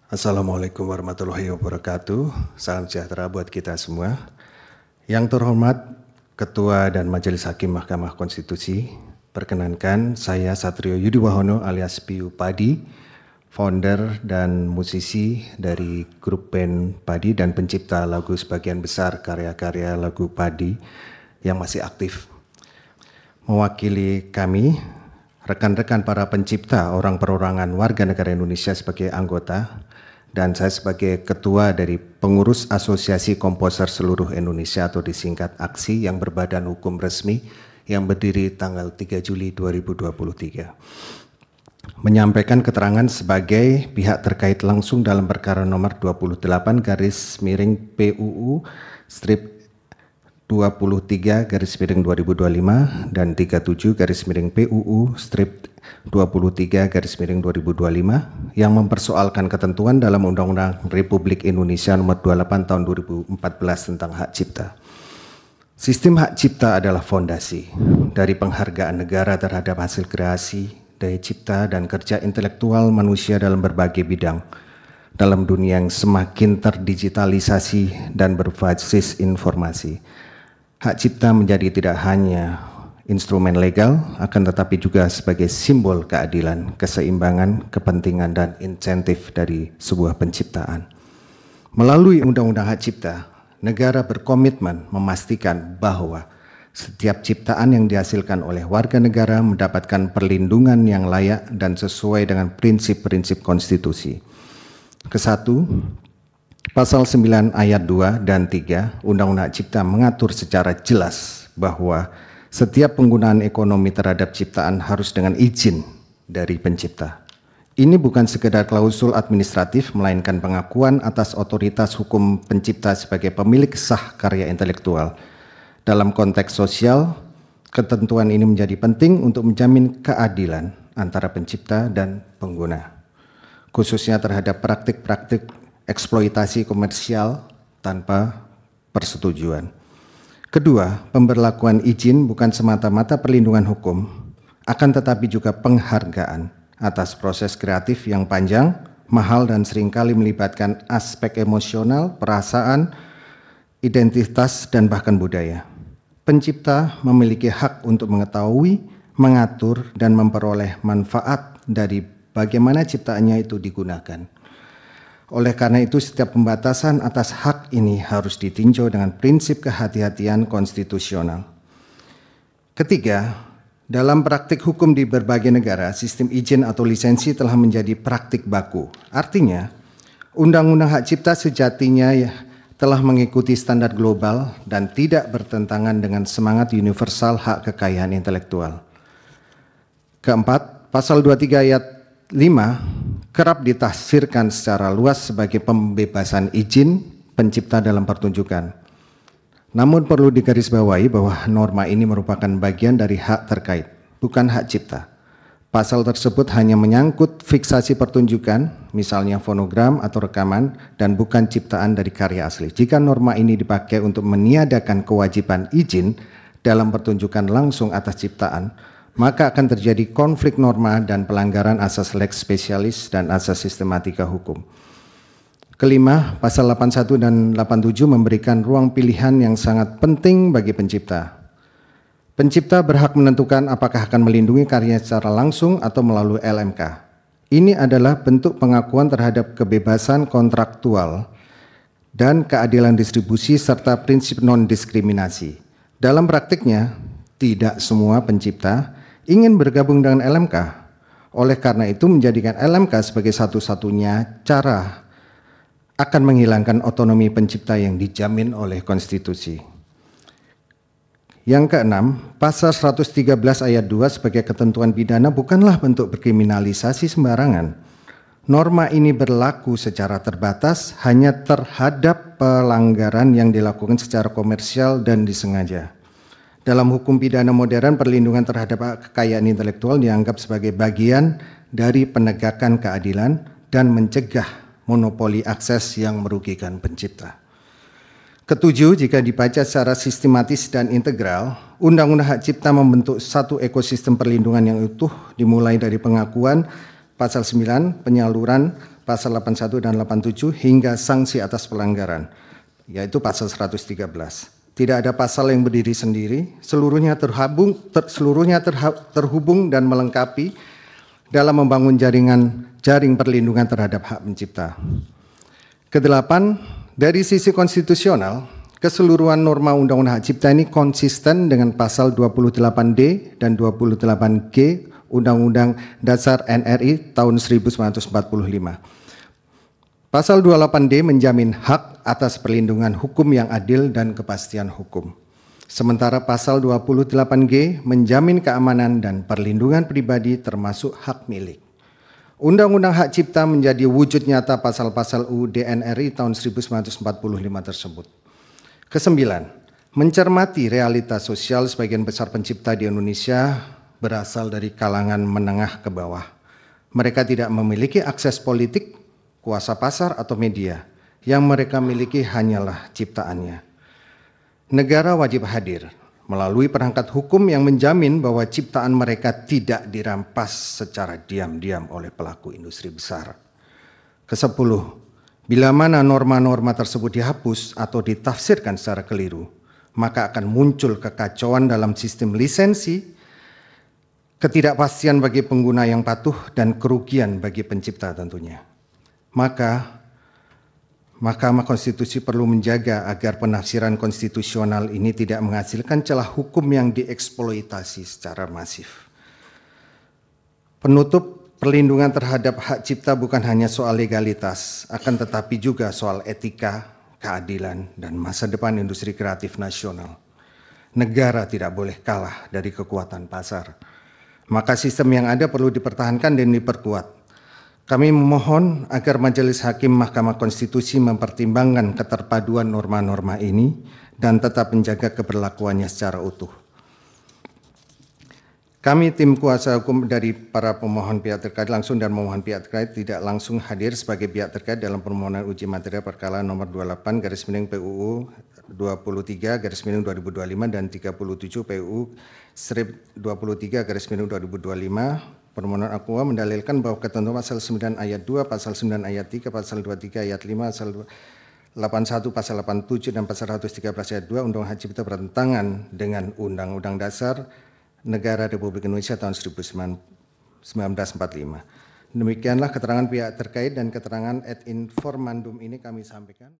Assalamualaikum warahmatullahi wabarakatuh. Salam sejahtera buat kita semua. Yang terhormat Ketua dan Majelis Hakim Mahkamah Konstitusi, perkenankan saya Satrio Yudiwahono alias Piu Padi, founder dan musisi dari grup band Padi dan pencipta lagu sebagian besar karya-karya lagu Padi yang masih aktif. Mewakili kami, rekan-rekan para pencipta orang perorangan warga negara Indonesia sebagai anggota, dan saya sebagai ketua dari pengurus Asosiasi Komposer Seluruh Indonesia atau disingkat AKSI yang berbadan hukum resmi yang berdiri tanggal 3 Juli 2023. Menyampaikan keterangan sebagai pihak terkait langsung dalam perkara nomor 28/PUU strip 23/2025 dan 37/PUU strip 23/2025 yang mempersoalkan ketentuan dalam Undang-Undang Republik Indonesia Nomor 28 Tahun 2014 tentang hak cipta. Sistem hak cipta adalah fondasi dari penghargaan negara terhadap hasil kreasi, daya cipta, dan kerja intelektual manusia dalam berbagai bidang dalam dunia yang semakin terdigitalisasi dan berbasis informasi. Hak cipta menjadi tidak hanya instrumen legal, akan tetapi juga sebagai simbol keadilan, keseimbangan, kepentingan, dan insentif dari sebuah penciptaan. Melalui Undang-Undang Hak Cipta, negara berkomitmen memastikan bahwa setiap ciptaan yang dihasilkan oleh warga negara mendapatkan perlindungan yang layak dan sesuai dengan prinsip-prinsip konstitusi. Kesatu, Pasal 9 ayat 2 dan 3 Undang-Undang Hak Cipta mengatur secara jelas bahwa setiap penggunaan ekonomi terhadap ciptaan harus dengan izin dari pencipta. Ini bukan sekedar klausul administratif, melainkan pengakuan atas otoritas hukum pencipta sebagai pemilik sah karya intelektual. Dalam konteks sosial, ketentuan ini menjadi penting untuk menjamin keadilan antara pencipta dan pengguna, khususnya terhadap praktik-praktik eksploitasi komersial tanpa persetujuan. Kedua, pemberlakuan izin bukan semata-mata perlindungan hukum, akan tetapi juga penghargaan atas proses kreatif yang panjang, mahal, dan seringkali melibatkan aspek emosional, perasaan, identitas, dan bahkan budaya. Pencipta memiliki hak untuk mengetahui, mengatur, dan memperoleh manfaat dari bagaimana ciptaannya itu digunakan. Oleh karena itu, setiap pembatasan atas hak ini harus ditinjau dengan prinsip kehati-hatian konstitusional. Ketiga, dalam praktik hukum di berbagai negara, sistem izin atau lisensi telah menjadi praktik baku. Artinya, Undang-Undang Hak Cipta sejatinya telah mengikuti standar global dan tidak bertentangan dengan semangat universal hak kekayaan intelektual. Keempat, Pasal 23 ayat 5 kerap ditafsirkan secara luas sebagai pembebasan izin pencipta dalam pertunjukan. Namun perlu digarisbawahi bahwa norma ini merupakan bagian dari hak terkait, bukan hak cipta. Pasal tersebut hanya menyangkut fiksasi pertunjukan, misalnya fonogram atau rekaman, dan bukan ciptaan dari karya asli. Jika norma ini dipakai untuk meniadakan kewajiban izin dalam pertunjukan langsung atas ciptaan, maka akan terjadi konflik norma dan pelanggaran asas lex specialis dan asas sistematika hukum. Kelima, pasal 81 dan 87 memberikan ruang pilihan yang sangat penting bagi pencipta. Pencipta berhak menentukan apakah akan melindungi karyanya secara langsung atau melalui LMK. Ini adalah bentuk pengakuan terhadap kebebasan kontraktual dan keadilan distribusi serta prinsip non-diskriminasi. Dalam praktiknya, tidak semua pencipta ingin bergabung dengan LMK. Oleh karena itu menjadikan LMK sebagai satu-satunya cara akan menghilangkan otonomi pencipta yang dijamin oleh konstitusi. Yang keenam, pasal 113 ayat 2 sebagai ketentuan pidana bukanlah bentuk berkriminalisasi sembarangan. Norma ini berlaku secara terbatas hanya terhadap pelanggaran yang dilakukan secara komersial dan disengaja. Dalam hukum pidana modern, perlindungan terhadap kekayaan intelektual dianggap sebagai bagian dari penegakan keadilan dan mencegah monopoli akses yang merugikan pencipta. Ketujuh, jika dibaca secara sistematis dan integral, Undang-Undang Hak Cipta membentuk satu ekosistem perlindungan yang utuh, dimulai dari pengakuan, pasal 9, penyaluran, pasal 81 dan 87 hingga sanksi atas pelanggaran, yaitu pasal 113. Tidak ada pasal yang berdiri sendiri, seluruhnya terhubung dan melengkapi dalam membangun jaring perlindungan terhadap hak pencipta. Kedelapan, dari sisi konstitusional, keseluruhan norma Undang-Undang Hak Cipta ini konsisten dengan pasal 28D dan 28G Undang-Undang Dasar NRI tahun 1945. Pasal 28D menjamin hak atas perlindungan hukum yang adil dan kepastian hukum. Sementara pasal 28G menjamin keamanan dan perlindungan pribadi termasuk hak milik. Undang-Undang Hak Cipta menjadi wujud nyata pasal-pasal UUD NRI tahun 1945 tersebut. Kesembilan, mencermati realitas sosial sebagian besar pencipta di Indonesia berasal dari kalangan menengah ke bawah. Mereka tidak memiliki akses politik, kuasa pasar atau media. Yang mereka miliki hanyalah ciptaannya. Negara wajib hadir melalui perangkat hukum yang menjamin bahwa ciptaan mereka tidak dirampas secara diam-diam oleh pelaku industri besar. Kesepuluh, bila mana norma-norma tersebut dihapus atau ditafsirkan secara keliru, maka akan muncul kekacauan dalam sistem lisensi, ketidakpastian bagi pengguna yang patuh, dan kerugian bagi pencipta tentunya. Maka Mahkamah Konstitusi perlu menjaga agar penafsiran konstitusional ini tidak menghasilkan celah hukum yang dieksploitasi secara masif. Penutup, perlindungan terhadap hak cipta bukan hanya soal legalitas, akan tetapi juga soal etika, keadilan, dan masa depan industri kreatif nasional. Negara tidak boleh kalah dari kekuatan pasar. Maka sistem yang ada perlu dipertahankan dan diperkuat. Kami memohon agar Majelis Hakim Mahkamah Konstitusi mempertimbangkan keterpaduan norma-norma ini dan tetap menjaga keberlakuannya secara utuh. Kami tim kuasa hukum dari para pemohon pihak terkait langsung dan pemohon pihak terkait tidak langsung hadir sebagai pihak terkait dalam permohonan uji materi perkara nomor 28 PUU 23 2025 dan 37 PUU 23 2025. Permohonan aqua mendalilkan bahwa ketentuan pasal 9 ayat 2, pasal 9 ayat 3, pasal 23 ayat 5, pasal 81, pasal 87 dan pasal 113 ayat 2 Undang-Undang Hak Cipta bertentangan dengan Undang-Undang Dasar Negara Republik Indonesia tahun 1945. Demikianlah keterangan pihak terkait dan keterangan ad informandum ini kami sampaikan.